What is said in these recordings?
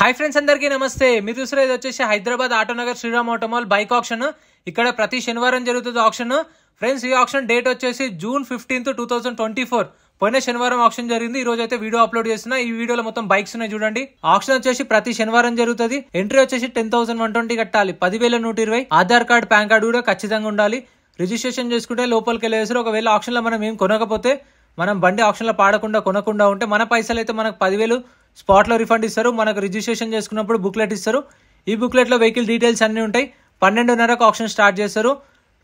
Hi friends, అందరికీ నమస్తే. మీరు చూసేది వచ్చేసి హైదరాబాద్ ఆటోనగర్ శ్రీరామ్ ఆటోమాల్ బైక్ ఆప్షన్. ఇక్కడ ప్రతి శనివారం జరుగుతుంది ఆప్షన్. ఫ్రెండ్స్, ఈ ఆప్షన్ డేట్ వచ్చేసి June 15, 2024. పోయిన శనివారం ఆప్షన్ జరిగింది. ఈ రోజు అయితే వీడియో అప్లోడ్ చేస్తున్నా. ఈ వీడియోలో మొత్తం బైక్స్ ఉన్నాయి చూడండి. ఆప్షన్ వచ్చేసి ప్రతి శనివారం జరుగుతుంది. ఎంట్రీ వచ్చేసి 10,120 కట్టాలి. 10,120. ఆధార్ కార్డ్, పాన్ కార్డు కూడా ఖచ్చితంగా ఉండాలి. రిజిస్ట్రేషన్ చేసుకుంటే లోపలికి వెళ్ళేసారు. ఒకవేళ ఆప్షన్ లో మనం ఏం కొనకపోతే, మనం బండి ఆప్షన్ లో పాడకుండా కొనకుండా ఉంటే మన పైసలు అయితే మనకు 10,000 స్పాట్ లో రిఫండ్ ఇస్తారు. మనకు రిజిస్ట్రేషన్ చేసుకున్నప్పుడు బుక్లెట్ ఇస్తారు. ఈ బుక్లెట్ లో వెహికల్ డీటెయిల్స్ అన్ని ఉంటాయి. 12:30కు ఆప్షన్ స్టార్ట్ చేస్తారు.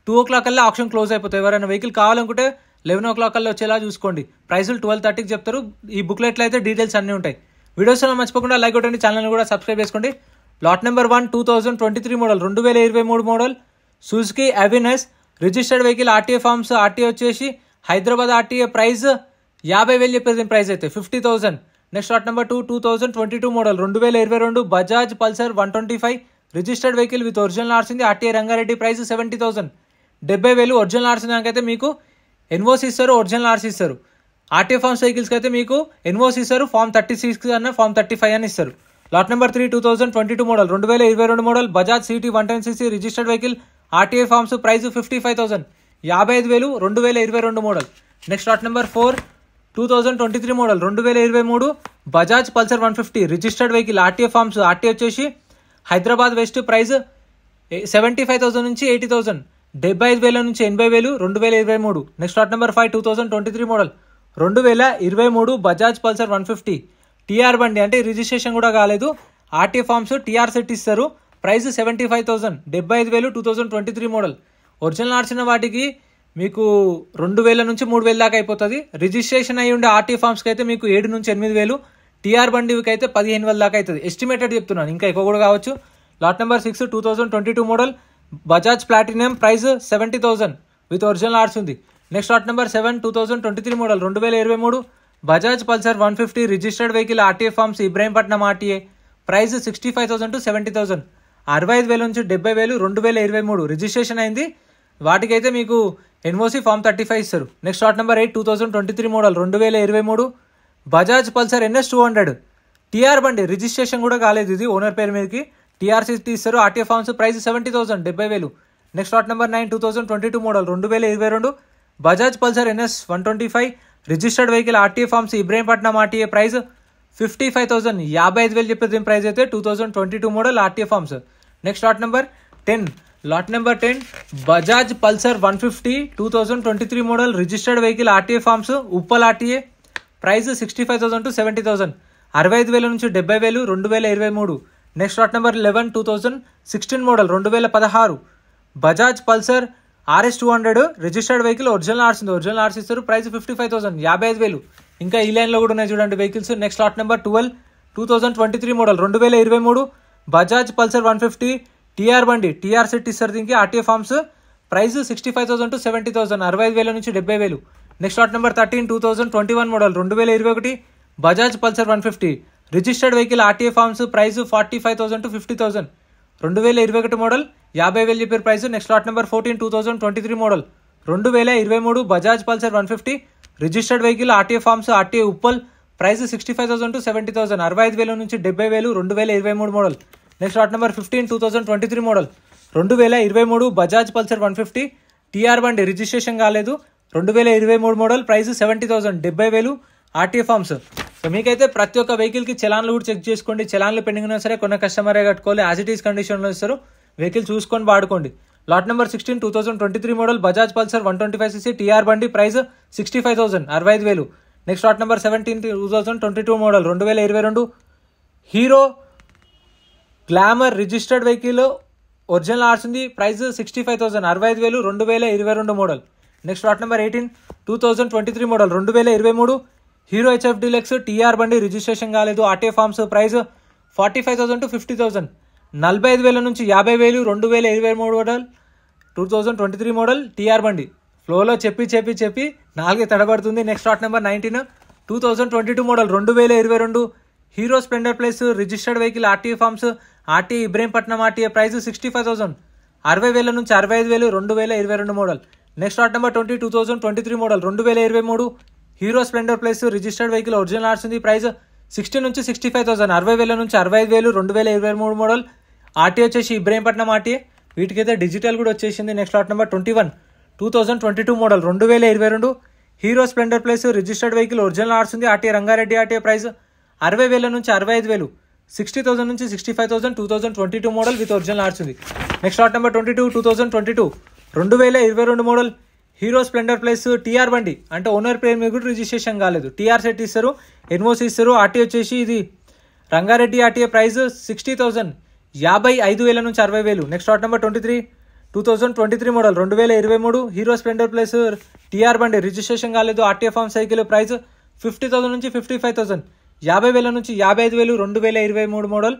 2 o'clock కల్లా ఆప్షన్ క్లోజ్ అయిపోతాయి. ఎవరైనా వెహికల్ కావాలనుకుంటే 11 o'clock కల్లా వచ్చేలా చూసుకోండి. ప్రైసులు 12:30కి చెప్తారు. ఈ బుక్లెట్లో అయితే డీటెయిల్స్ అన్ని ఉంటాయి. వీడియోస్ మర్చిపోకుండా లైక్ కొట్టండి, ఛానల్ కూడా సబ్స్క్రైబ్ చేసుకోండి. Lot number 1 2023 model 2023 model Suzuki Avenis registered vehicle. RTA forms. RTA వచ్చేసి హైదరాబాద్ ఆర్టీఏ. ప్రైస్ 50,000 చెప్పేది. ప్రైస్ అయితే 50,000. Next lot number 2 2022 model 2022 Bajaj Pulsar 125 registered vehicle with original RC. RTA Rangareddy. Price 70,000. 70,000 original RC. దానికైతే మీకు NOC ఇస్తారు, original RC ఇస్తారు. RTA forms వెహికల్స్కి అయితే మీకు ఎన్ఓసి ఇస్తారు. ఫార్మ్ 36 అన్న ఫార్మ్ 35 అని ఇస్తారు. Lot number 3 2022 model 2022 model Bajaj CT 110cc registered vehicle. RTA forms. Price 55,000. 55,000 2022 model. Next lot number 4 2023 model 2023 Bajaj Pulsar 150 registered vehicle. RTA forms. RTA వచ్చేసి హైదరాబాద్ వెస్ట్. ప్రైస్ 75,000 నుంచి 80,000. 75,000 నుంచి 80,000 2023. Next lot number 5 2023 model 2023 Bajaj Pulsar 150 TR బండి. అంటే registration కూడా కాలేదు. RTA forms TR set ఇస్తారు. Price 75,000. 75,000 2023 model. Original ఆర్చిన వాటికి మీకు 2,000 నుంచి 3,000 దాకా అయిపోతుంది. రిజిస్ట్రేషన్ అయ్యి ఉండే ఆర్టీ ఫార్మ్స్కి అయితే మీకు 7 నుంచి 8,000. టీఆర్ బండికి అయితే 15,000 దాకా అవుతుంది. ఎస్టిమేటెడ్ చెప్తున్నాను, ఇంకా ఎక్కువ కూడా కావచ్చు. Lot number 6 2022 model Bajaj platinum. Price 70,000 with original ఆర్స్ ఉంది. Next lot number 7 2023 model 2023 Bajaj Pulsar 150 registered vehicle. RTA forms Ibrahimpatnam RTA. Price 65,000 to 70,000. 65,000 నుంచి 70,000 2023 రిజిస్ట్రేషన్ అయింది. వాటికైతే మీకు ఎన్ఓసి ఫార్మ్ 35 ఇస్తారు. Next lot number 8 2023 model 2023 Bajaj Pulsar NS 200 TR బండి. రిజిస్ట్రేషన్ కూడా కాలేదు. ఇది ఓనర్ పేరు మీదకి టీఆర్సీ ఇస్తారు. RTA forms. Price 70,000. 70,000. Next lot number 9 2022 model 2022 Bajaj Pulsar NS 125 registered vehicle. RTA forms Ibrahimpatnam RTA. Price 55,000. 55,000 చెప్పేది ప్రైస్ అయితే. 2022 model RTA forms. Next lot number 10 lot number 10 Bajaj Pulsar 150 2023 model registered vehicle. RTA forms Uppal RTA. Price 65,000 to 70,000. 65,000 నుంచి 70,000 2023. Next lot number 11 2016 model 2016 Bajaj Pulsar RS 200 registered vehicle. Original ఆర్స్ ఉంది, original ఆర్స్ ఇస్తారు. Price 55,000. 55,000. ఇంకా ఈ line లో కూడా ఉన్నాయి చూడండి vehicles. Next lot number 12 2023 model 2023 Bajaj Pulsar 150 TR బండి. టీఆర్ సెట్ ఇస్తారు దీనికి. RTA forms. Price 65,000 to 70,000. 65,000 నుంచి 70,000. Next lot number 13 2021 model 2021 Bajaj Pulsar 150 registered vehicle. RTA forms. Price 45,000 to 50,000. 2021 model. 50,000 చెప్పారు price. Next lot number 14 2023 model 2023 Bajaj Pulsar 150 registered vehicle. RTA forms. RTA Uppal. Price 65,000 to 70,000. 65,000 నుంచి 70,000 2023 model. Next lot number 15 2023 model 2023 Bajaj Pulsar 150 TR బండి. Registration కాలేదు. 2023 model. Price 70,000. 70,000 RTA forms. So మీకైతే ప్రతి ఒక్క vehicle కి చలాన్లు కూడా check చేసుకోండి. చలాన్లు పెండింగ్ ఉన్నా సరే కొన్న కస్టమరే కట్టుకోవాలి. యాజ్ ఇట్ ఈస్ కండిషన్ లో ఇస్తారు. వెహికల్ చూసుకొని వాడుకోండి. Lot number 16 2023 model Bajaj Pulsar 125cc TR బండి. Price 65,000. 65,000. Next lot number 17 2022 model 2022 Hero Glamour registered vehicle. Original ఆర్స్ ఉంది. Price 65,000. 65,000 2022 model. Next lot number 18 2023 model 2023 Hero HF Deluxe TR బండి. Registration కాలేదు. RTA forms. Price 45,000 to 50,000. 45,000 నుంచి 50,000 2023 model 2023 model TR బండి. ఫ్లోలో చెప్పి నాలుగే తడబడుతుంది. Next lot number 19 2022 model 2022 Hero Splendor plus registered vehicle. RTA forms. RTA Ibrahimpatnam RTA. Price 65,000. 60,000 నుంచి 65,000 2022 model. Next lot number 20 2023 model 2023 Hero Splendor plus registered vehicle. Original ఆర్స్ ఉంది. Price 60 నుంచి 65,000, 60,000 నుంచి 65,000, 2023 మోడల్. ఆర్టీ వచ్చేసి ఇబ్రహీంపట్నం ఆర్టీ. వీటికైతే డిజిటల్ కూడా వచ్చేసింది. Next lot number 21 2022 model 2022 Hero Splendor plus registered vehicle original arts ఉంది. RT Rangareddy RTA price 60,000 నుంచి 65,000, 60,000 నుంచి 65,000, 2022 మోడల్ విత్ ఒరిజినల్ ఆర్ట్స్ ఉంది. Next lot number 22 2022 2022 model Hero Splendor plus TR బండి, అంటే ఓనర్ పేరు మీద కూడా రిజిస్ట్రేషన్ కాలేదు. టీఆర్ సెట్ ఇస్తారు, ఎన్ఓసి ఇస్తారు. ఆర్టీ వచ్చేసి ఇది రంగారెడ్డి ఆర్టీఏ ప్రైస్ 60,000, 55,000 నుంచి 60,000. Next lot number 23 2023 model 2023 Hero Splendor plus TR బండి రిజిస్ట్రేషన్ కాలేదు. ఆర్టీఏ ఫార్మ్ సైకిల్ ప్రైస్ 50,000 నుంచి 55,000, 50,000 నుంచి 55,000, 2023 మోడల్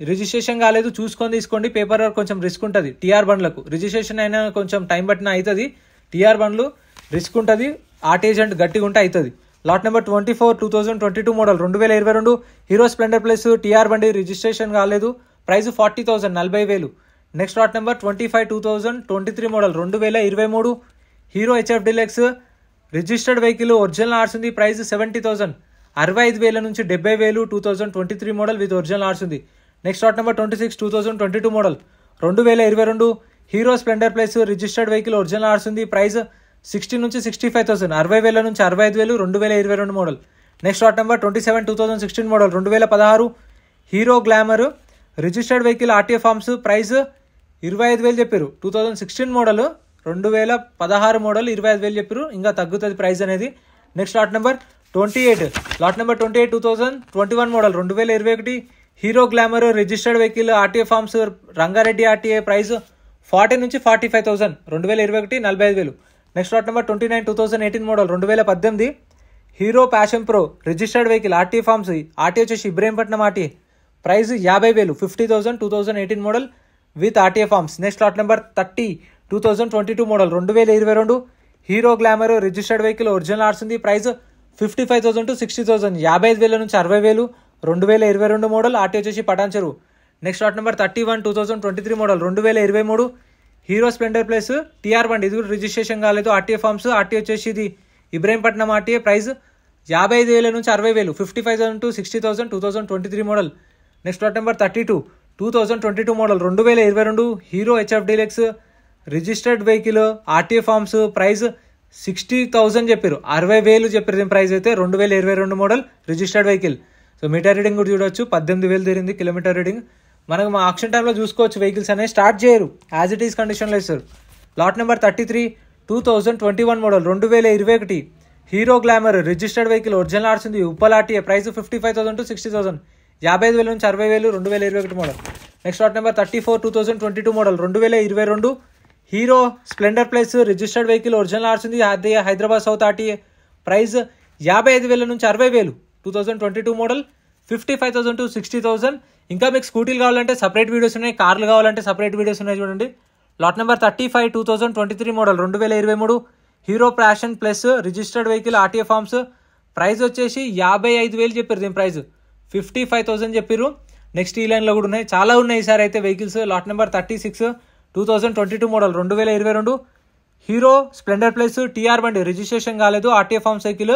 రిజిస్ట్రేషన్ కాలేదు. చూసుకొని తీసుకోండి, పేపర్ వర్క్ కొంచెం రిస్క్ ఉంటుంది. టీఆర్ బండ్లకు రిజిస్ట్రేషన్ అయినా కొంచెం టైం పట్టిన అవుతుంది. టీఆర్ బండ్లు రిస్క్ ఉంటుంది, ఆర్టీ ఏజెంట్ గట్టిగా ఉంటే అవుతుంది. Lot number 24 2022 model 2022 Hero Splendor plus TR బండి రిజిస్ట్రేషన్ కాలేదు. Price 40,000, 40,000. Next lot number 25 2023 model 2023 Hero HF Deluxe registered vehicle original arts ఉంది. ప్రైస్ 70,000, 65,000 నుంచి 70,000, 2023 మోడల్ విత్ ఒరిజినల్ ఆర్ట్స్ ఉంది. Next lot number 26 2022 model 2022 Hero Splendor plus registered vehicle original arts ఉంది. Price 60 నుంచి 65,000, 60,000 నుంచి 65,000, 2022 model. Next lot number 27 2016 model 2016 Hero Glamour registered vehicle RTA forms. Price 25,000 చెప్పారు. 2016 model, 2016 model 25,000 చెప్పారు. ఇంకా తగ్గుతుంది price అనేది. Next lot number 28 lot number 28 2021 model 2021 Hero Glamour registered vehicle RTA forms Rangareddy RTA price 40 నుంచి 45,000, 2021 45,000. Next lot number 29 2018 model 2018 Hero Passion Pro registered vehicle RTA forms. RT వచ్చేసి Ibrahimpatnam RTA price 50,000, 50,000, 2018 model with RTA forms. Next lot number 30 2022 model 2022 Hero Glamour registered vehicle original arts ఉంది. Price 55,000 to 60,000, 55,000 నుంచి 60,000, 2022 model. RT వచ్చేసి Patancheru. Next lot number 31 2023 model 2023 Hero Splendor plus TR బండి, ఇది కూడా registration కాలేదు. RTA forms. RT వచ్చేసి ఇది Ibrahimpatnam RTA price 55,000 నుంచి 60,000, 55,000 to 60,000, 2023 model. Next lot number 32 2022 model 2022 Hero HF Deluxe registered vehicle RTA forms. Price 60,000 చెప్పారు, 60,000 చెప్పారు. దీని ప్రైస్ అయితే 2022 model registered vehicle. So meter reading కూడా చూడొచ్చు, 18,000 తిరిగింది కిలోమీటర్ రీడింగ్. మనకు మా ఆక్షన్ టైంలో చూసుకోవచ్చు. వెహికల్స్ అనేవి స్టార్ట్ చేయరు, యాజ్ ఇట్ ఈస్ కండిషన్లో ఇస్తారు. Lot number 33 2021 model 2021 Hero Glamour registered vehicle original arts ఉంది. ఉప్పల్ ఆర్టీఏ ప్రైస్ 55,000 to 60,000, 55,000 నుంచి 60,000, 2021 model. Next lot number 34 2022 model 2022 Hero Splendor plus registered vehicle original arts ఉంది. హైదరాబాద్ సౌత్ ఆర్టీఏ ప్రైస్ 55,000 నుంచి 60,000, 2022 model 55,000 to 60,000. ఇంకా మీకు స్కూటీలు కావాలంటే సపరేట్ వీడియోస్ ఉన్నాయి, కార్లు కావాలంటే సపరేట్ వీడియోస్ ఉన్నాయి చూడండి. Lot number 35 2023 model 2023 Hero Passion plus registered vehicle RTA forms. Price వచ్చేసి 55,000 చెప్పారు. దీని ప్రైస్ 55,000 చెప్పారు. నెక్స్ట్ ఈ లైన్లో కూడా ఉన్నాయి, చాలా ఉన్నాయి ఈసారి అయితే vehicles. Lot number 36 2022 model 2022 Hero Splendor plus TR బండి రిజిస్ట్రేషన్ కాలేదు. RTA form cycle.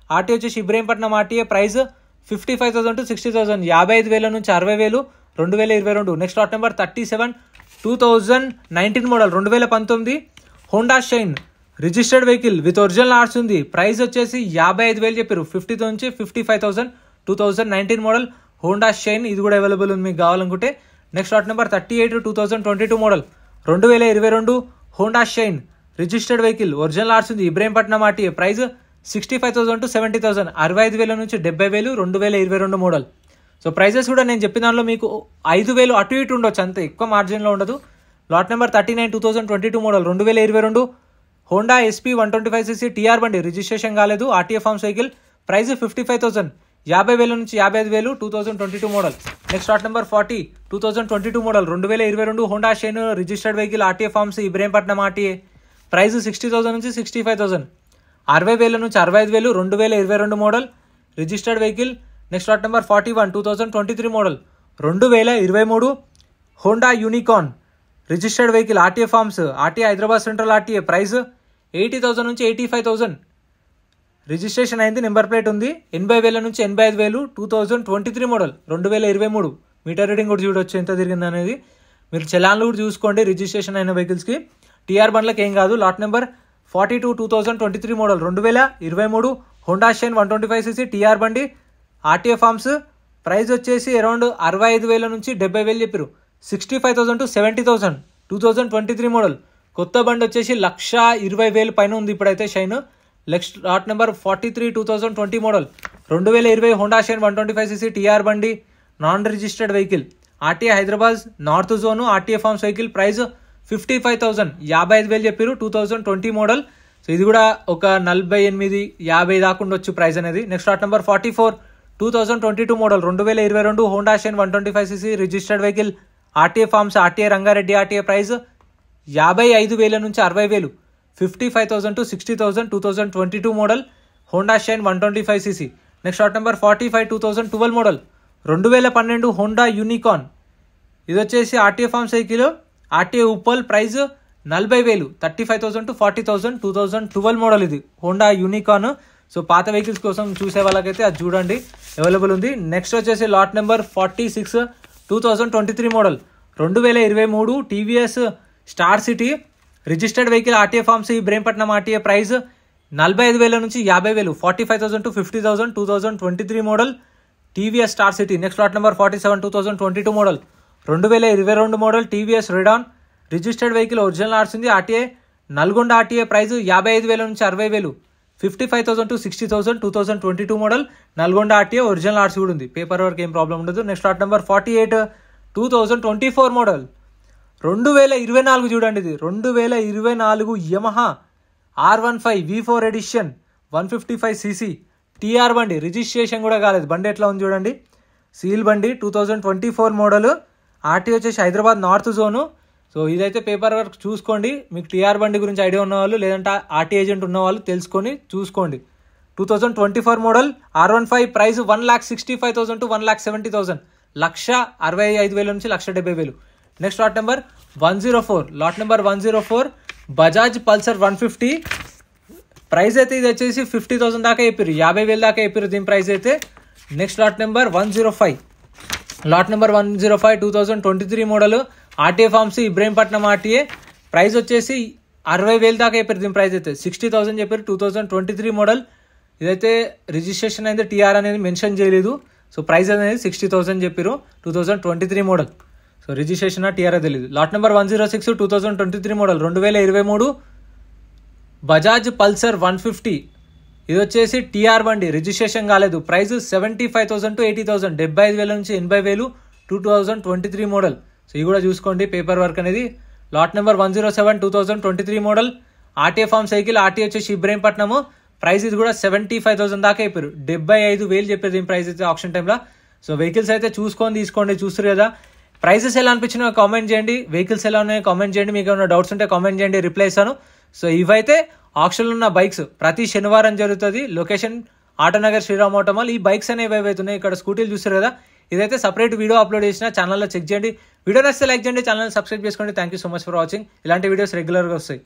ఆర్టీ వచ్చేసి ఇబ్రహీంపట్నం ఆర్టీఏ ప్రైస్ 55,000 to 60,000, 55,000 నుంచి 60,000, 2022. Next lot number 37 2019 model 2019 Honda Shine registered vehicle with original arts ఉంది. ప్రైస్ వచ్చేసి 55,000 చెప్పారు, 50,000 నుంచి 55,000, 2019 మోడల్ హోండా షైన్. ఇది కూడా అవైలబుల్ ఉంది మీకు కావాలనుకుంటే. Next lot number 38 2022 model 2022 Honda Shine registered vehicle original arts ఉంది. ఇబ్రహీంపట్నం ఆర్టీఏ ప్రైస్ 65,000 to 70,000, 65,000 నుంచి 70,000, 2022 మోడల్. సో ప్రైజెస్ కూడా నేను చెప్పిన దానిలో మీకు 5,000 అటు ఇటు ఉండొచ్చు, అంతే, ఎక్కువ మార్జిన్లో ఉండదు. Lot number 39 2022 model 2022 Honda SP 125cc TR బండి రిజిస్ట్రేషన్ కాలేదు. RTA form cycle. ప్రైస్ 55,000, 50,000 నుంచి 55,000, 2022 model. Next lot number 40 2022 model 2022 Honda Shine registered vehicle RTA forms Ibrahimpatnam RTA. Price 60,000 నుంచి 65,000, 60,000 నుంచి 65,000, 2022 model registered vehicle. Next lot number 41 2023 model 2023 Honda Unicorn registered vehicle RTA forms. RTA Hyderabad central RTA. Price 80,000 నుంచి 85,000, registration అయింది, number plate ఉంది. 80,000 నుంచి 85,000, 2023 model, 2023. Metre reading కూడా చూడొచ్చు ఎంత తిరిగింది అనేది. మీరు చలాన్లు కూడా చూసుకోండి రిజిస్ట్రేషన్ అయిన వెహికల్స్కి. టీఆర్ బండ్లకు ఏం కాదు. Lot number 42, 2023 model, 2023 Honda Shine 125cc TR బండి, ఆర్టీఏ ఫార్మ్స్. ప్రైస్ వచ్చేసి అరౌండ్ 65,000 నుంచి 70,000 చెప్పారు. 65,000 to 70,000, 2023 మోడల్. కొత్త బండి వచ్చేసి 1,20,000 పైన ఉంది ఇప్పుడైతే Shine. Next lot number 43, 2020 model, 2020 Honda Shine 125cc TR బండి, non registered vehicle, RTA Hyderabad north zone, RTA forms vehicle. Price 55,000, 55,000 చెప్పారు. 2020 మోడల్. సో ఇది కూడా ఒక 48, 50 దాకా ఉండొచ్చు ప్రైస్ అనేది. Next lot number 44, 2022 model, 2022 Honda Shine 125cc registered vehicle, RTA forms, RTA Rangareddy RTA. Price 55,000 నుంచి 60,000, 55,000 to 60,000, 2022 model Honda Shine 125cc. Next lot number 45, 2012 model, 2012 Honda Unicorn. ఇది వచ్చేసి RTA forms vehicle, RTA Uppal. Price 40,000, 35,000 to 40,000, 2012 model ఇది Honda Unicorn. So పాత vehicles కోసం చూసే వాళ్ళకైతే అది చూడండి, అవైలబుల్ ఉంది. నెక్స్ట్ వచ్చేసి lot number 46, 2023 model, 2023 TVS Star City registered vehicle, RTA forms, Ibrahimpatnam RTA. Price 45,000 నుంచి 50,000, 45,000 to 50,000, 2023 model TVS Star City. Next lot number 47, 2022 model, 2022 model TVS Radeon registered vehicle, original arts ఉంది, RTA Nalgonda RTA. Price 55,000 నుంచి 60,000, 55,000 to 60,000, 2022 model Nalgonda RTA, original arts కూడా ఉంది. Paper work ఏం problem ఉండదు. Next lot number 48, 2024 model, 2024 చూడండి ఇది 2024 Yamaha R15 V4 edition 155cc TR బండి. Registration కూడా కాలేదు, బండి ఎట్లా ఉంది చూడండి. సీల్ బండి, 2024 మోడల్, ఆర్టీ వచ్చేసి హైదరాబాద్ నార్త్ జోను. సో ఇదైతే పేపర్ వర్క్ చూసుకోండి. మీకు టీఆర్ బండి గురించి ఐడియా ఉన్నవాళ్ళు, లేదంటే ఆర్టీ ఏజెంట్ ఉన్నవాళ్ళు తెలుసుకొని చూసుకోండి. 2024 మోడల్ R15. ప్రైస్ 1,65,000 to 1,70,000, 1,65,000 నుంచి 1,70,000. Next lot number 104, lot number 104 Bajaj Pulsar 150. Price అయితే ఇది వచ్చేసి 50,000 దాకా చెప్పారు, 50,000 దాకా చెప్పారు దీని ప్రైస్ అయితే. Next lot number 105, lot number 105 2023 model, RTA forms, Ibrahimpatnam RTA. Price వచ్చేసి 60,000 దాకా చెప్పారు దీని ప్రైస్ అయితే. 60,000 చెప్పారు. 2023 మోడల్. ఇదైతే రిజిస్ట్రేషన్ అయితే టీఆర్ అనేది మెన్షన్ చేయలేదు. సో ప్రైస్ అనేది 60,000 చెప్పారు. 2023 మోడల్. సో రిజిస్ట్రేషన్ టీఆర్ తెలియదు. Lot number 106 2023 model, 2023 Bajaj Pulsar 150. ఇది వచ్చేసి టీఆర్ బండి, రిజిస్ట్రేషన్ కాలేదు. ప్రైస్ 75,000 to 80,000, 75,000 నుంచి 80,000, 2023 మోడల్. సో ఇది కూడా చూసుకోండి పేపర్ వర్క్ అనేది. Lot number 107 2023 model, RTA forms cycle, RTA వచ్చేసి ఇబ్రహీంపట్నము. ప్రైస్ ఇది కూడా 75,000 దాకా చెప్పారు. 75,000 చెప్పారు దీని ప్రైస్ అయితే ఆప్షన్ టైంలో. సో వెహికల్స్ అయితే చూసుకొని తీసుకోండి. చూస్తారు కదా, ప్రైసెస్ ఎలా అనిపించినా కామెంట్ చేయండి, వెహికల్స్ ఎలా ఉన్నాయో కామెంట్ చేయండి, మీకు ఏమైనా డౌట్స్ ఉంటే కామెంట్ చేయండి, రిప్లై ఇస్తాను. సో ఇవైతే ఆప్షన్లో ఉన్న బైక్స్ ప్రతి శనివారం జరుగుతుంది. లొకేషన్ ఆటోనగర్ శ్రీరామ్ ఆటోమాల్. ఈ బైక్స్ అనేవి ఏవైతున్నాయి, ఇక్కడ స్కూటీలు చూస్తారు కదా, ఇదైతే సపరేట్ వీడియో అప్లోడ్ చేసిన ఛానల్లో చెక్ చేయండి. వీడియో నచ్చితే లైక్ చేయండి, ఛానల్ సబ్స్క్రైబ్ చేసుకోండి. Thank you so much for watching. ఇలాంటి వీడియోస్ రెగ్యులర్గా వస్తాయి.